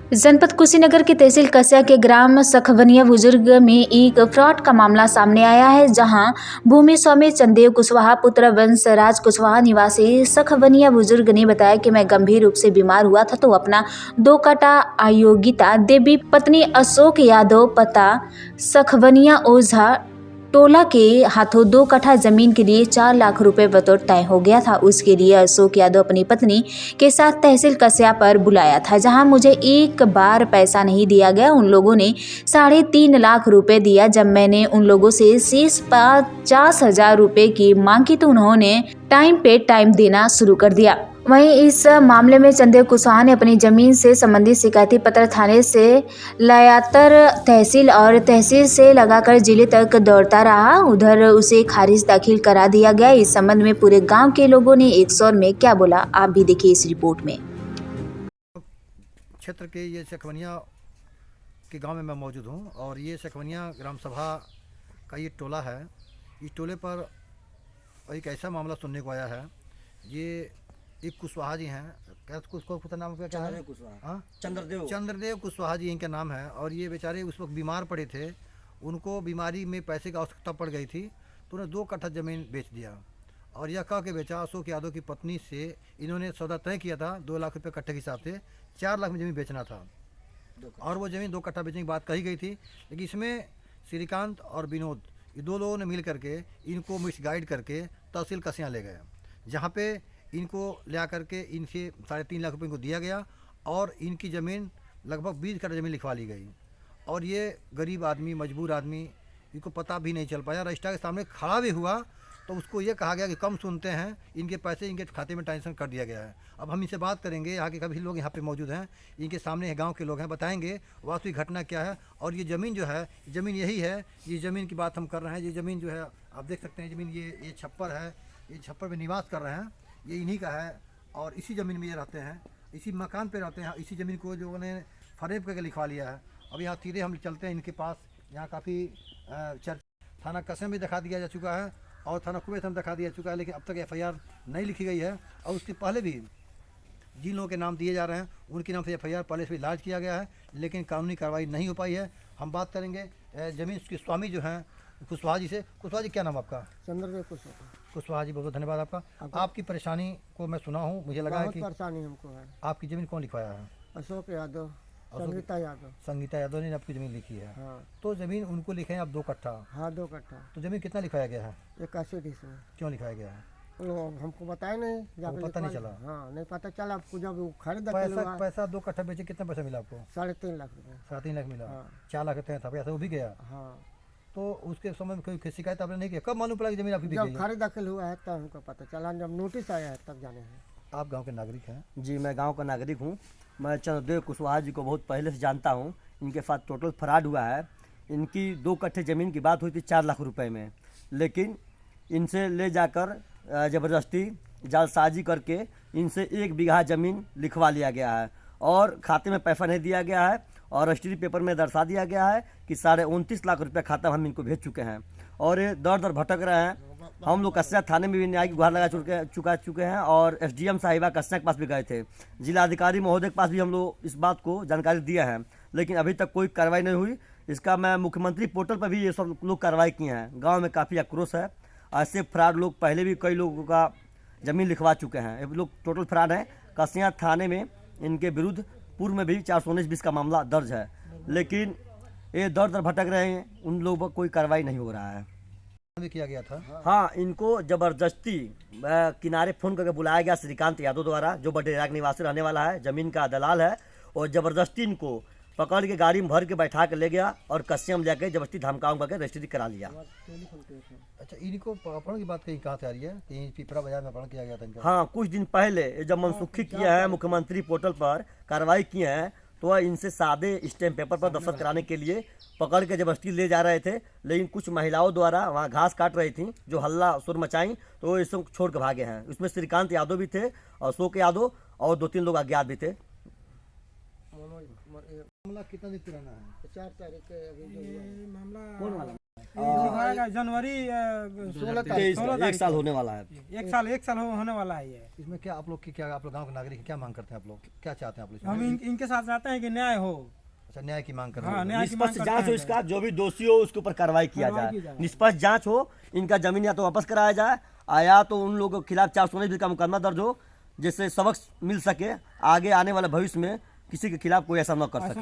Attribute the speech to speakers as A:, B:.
A: जनपद कुशीनगर की तहसील कस्या के ग्राम सखवनिया बुजुर्ग में एक फ्रॉड का मामला सामने आया है, जहां भूमि स्वामी चंदेव कुशवाहा पुत्र वंशराज कुशवाहा निवासी सखवनिया बुजुर्ग ने बताया कि मैं गंभीर रूप से बीमार हुआ था तो अपना 2 कट्टा आयोगिता देवी पत्नी अशोक यादव पता सखवनिया ओझा टोला के हाथों 2 कट्ठा जमीन के लिए 4 लाख रुपए बतौर तय हो गया था। उसके लिए अशोक यादव अपनी पत्नी के साथ तहसील कस्या पर बुलाया था, जहां मुझे एक बार पैसा नहीं दिया गया। उन लोगों ने 3.5 लाख रुपए दिया। जब मैंने उन लोगों से शेष 50,000 रुपए की मांग की तो उन्होंने टाइम पे टाइम देना शुरू कर दिया। वहीं इस मामले में चंदेव कुशवाहा ने अपनी जमीन से संबंधित शिकायती पत्र थाने से लगातार तहसील और तहसील से लगाकर जिले तक दौड़ता रहा। उधर उसे खारिज दाखिल करा दिया गया। इस संबंध में पूरे गांव के लोगों ने एक स्वर में क्या बोला, आप भी देखिए इस रिपोर्ट में।
B: क्षेत्र के ये सखवनिया के गांव में मैं मौजूद हूं और ये सखवनिया ग्राम सभा का ये टोला है। इस टोले पर एक ऐसा मामला सुनने को आया है। ये एक कुशवाहा जी हैं, क्या उसको नाम क्या है? चंद्रदेव कुशवाहा जी इनका नाम है। और ये बेचारे उस वक्त बीमार पड़े थे, उनको बीमारी में पैसे की आवश्यकता पड़ गई थी तो उन्हें 2 कट्ठा ज़मीन बेच दिया और यह कह के बेचा। अशोक यादव की पत्नी से इन्होंने सौदा तय किया था 2 लाख रुपये कट्ठे के हिसाब से, 4 लाख में ज़मीन बेचना था और वो ज़मीन 2 कट्ठा बेचने की बात कही गई थी। लेकिन इसमें श्रीकांत और विनोद ये 2 लोगों ने मिल करके इनको मिसगाइड करके तहसील कस्या ले गए, जहाँ पे इनको ले करके इनसे 3.5 लाख रुपए इनको दिया गया और इनकी ज़मीन लगभग 20 कट्ठा ज़मीन लिखवा ली गई। और ये गरीब आदमी, मजबूर आदमी, इनको पता भी नहीं चल पाया। रजिस्ट्रार के सामने खड़ा भी हुआ तो उसको ये कहा गया कि कम सुनते हैं, इनके पैसे इनके खाते में ट्रांसफर कर दिया गया है। अब हम इनसे बात करेंगे, यहाँ के सभी लोग यहाँ पे मौजूद हैं, इनके सामने गांव के लोग हैं, बताएंगे वास्तविक घटना क्या है। और ये ज़मीन जो है, ज़मीन यही है, ये ज़मीन की बात हम कर रहे हैं। ये ज़मीन जो है आप देख सकते हैं, ज़मीन ये छप्पर है, ये छप्पर में निवास कर रहे हैं, ये इन्हीं का है और इसी ज़मीन में ये रहते हैं, इसी मकान पे रहते हैं। इसी ज़मीन को जो उन्होंने फरेब करके लिखवा लिया है। अब यहाँ सीधे हम चलते हैं इनके पास। यहाँ काफ़ी थाना कसम भी दिखा दिया जा चुका है और थाना कुबेत हम दिखा दिया चुका है, लेकिन अब तक FIR नहीं लिखी गई है। और उसके पहले भी जिन लोगों के नाम दिए जा रहे हैं उनके नाम से FIR पहले से इलाज किया गया है, लेकिन कानूनी कार्रवाई नहीं हो पाई है। हम बात करेंगे ज़मीन के स्वामी जो हैं कुशवाहा जी से। कुशवाहा जी, क्या नाम आपका?
C: चंद्रदेव
B: कुशवाहा जी, बहुत बहुत धन्यवाद आपका। आपकी परेशानी को मैं सुना हूँ, मुझे लगा है कि
C: परेशानी हमको है।
B: आपकी ज़मीन कौन लिखवाया है?
C: अशोक यादव,
B: संगीता यादव ने आपकी ज़मीन लिखी है।
C: हाँ।
B: तो ज़मीन उनको लिखे हैं आप 2 कट्ठा?
C: हाँ, 2 कट्ठा।
B: तो ज़मीन कितना लिखवाया गया है?
C: 81 में।
B: क्यों लिखवाया गया है?
C: हमको बताया नहीं,
B: पता नहीं चला?
C: हाँ, नहीं पता चला। आपको जब खरीद
B: पैसा 2 कट्ठा बेचे, कितना पैसा मिला आपको?
C: 3.5 लाख रुपये।
B: 3.5 लाख मिला।
C: हाँ।
B: 4 लाख तय था, पैसा वो भी गया।
C: हाँ।
B: तो उसके समय में कोई शिकायत आपने नहीं किया? कब मालूम पड़ा कि ज़मीन आपकी बिक गई
C: जब
B: है?
C: खरीद दाखिल हुआ है तब हमको पता चला, जब नोटिस आया है तब जाने हैं।
B: आप गाँव के नागरिक हैं?
D: जी, मैं गांव का नागरिक हूं। मैं चंद्रदेव कुशवाहा जी को बहुत पहले से जानता हूं। इनके साथ टोटल फ्रॉड हुआ है। इनकी 2 कट्ठे ज़मीन की बात हुई थी 4 लाख रुपए में, लेकिन इनसे ले जाकर ज़बरदस्ती जालसाजी करके इनसे 1 बीघा ज़मीन लिखवा लिया गया है और खाते में पैसा नहीं दिया गया है और रजिस्ट्री पेपर में दर्शा दिया गया है कि 29.5 लाख रुपये खाता हम इनको भेज चुके हैं और ये दर दर भटक रहे हैं। हम लोग कस्या थाने में भी न्याय की गुहार लगा चुके हैं और SDM साहिबा कस्या के पास भी गए थे। जिलाधिकारी महोदय के पास भी हम लोग इस बात को जानकारी दिया है, लेकिन अभी तक कोई कार्रवाई नहीं हुई। इसका मैं मुख्यमंत्री पोर्टल पर भी ये सब लोग कार्रवाई किए हैं। गाँव में काफ़ी आक्रोश है। ऐसे फ्रॉड लोग पहले भी कई लोगों का ज़मीन लिखवा चुके हैं। ये लोग टोटल फ्रॉड हैं। कस्या थाने में इनके विरुद्ध पूर्व में भी 419-20 का मामला दर्ज है, लेकिन ये दर दर भटक रहे हैं। उन लोगों पर कोई कार्रवाई नहीं हो रहा है।
B: भी किया गया था।
D: हाँ, इनको ज़बरदस्ती किनारे फ़ोन करके बुलाया गया श्रीकांत यादव द्वारा, जो बडेरा के निवासी रहने वाला है, ज़मीन का दलाल है, और ज़बरदस्ती इनको पकड़ के गाड़ी में भर के बैठा के ले गया और कस्या में लेकर जबरदस्ती धमकाऊ करके रजिस्ट्री करा लिया।
B: अच्छा, इनको अपहरण की बात कहीं कहाँ से आ रही है? कहीं पिपरा बाजार में अपहरण किया गया था इनका?
D: हाँ, कुछ दिन पहले जब मनसुखी किया है, मुख्यमंत्री पोर्टल पर कार्रवाई किए हैं, तो वह इनसे सादे स्टैम्प पेपर पर दस्तखत कराने के लिए पकड़ के जबरदस्ती ले जा रहे थे, लेकिन कुछ महिलाओं द्वारा वहाँ घास काट रही थी, जो हल्ला शोर मचाई, तो वो इसको छोड़ के भागे हैं। उसमें श्रीकांत यादव भी थे, अशोक यादव और 2-3 लोग अज्ञात भी थे।
B: मामला कितना दिन पुराना है?
C: 4 तारीख के अभी जो
D: कौन वाला?
E: लिखवाएगा जनवरी
D: 23 एक साल होने वाला है।
E: एक साल होने वाला है ये।
B: इसमें क्या आप लोग की क्या आप लोग गांव के नागरिक हैं, क्या मांग करते हैं आप लोग, क्या चाहते हैं आप लोग
E: हम
B: इसमें?
E: इनके साथ चाहते हैं कि न्याय हो।
B: अच्छा, न्याय की मांग कर रहे
E: हाँ,
B: हैं।
E: न्याय की मांग
D: निष्पक्ष
E: करते
D: जांच हो
E: हैं।
D: इसका, जो भी दोषी हो उसके ऊपर कार्रवाई किया
E: कार्रवाई की
D: जाए,
E: जाए।
D: निष्पक्ष जांच हो, इनका जमीन या तो वापस कराया जाए या तो उन लोगों के खिलाफ 419 का मुकदमा दर्ज हो, जिससे सबक मिल सके, आगे आने वाले भविष्य में किसी के खिलाफ कोई ऐसा न कर सके।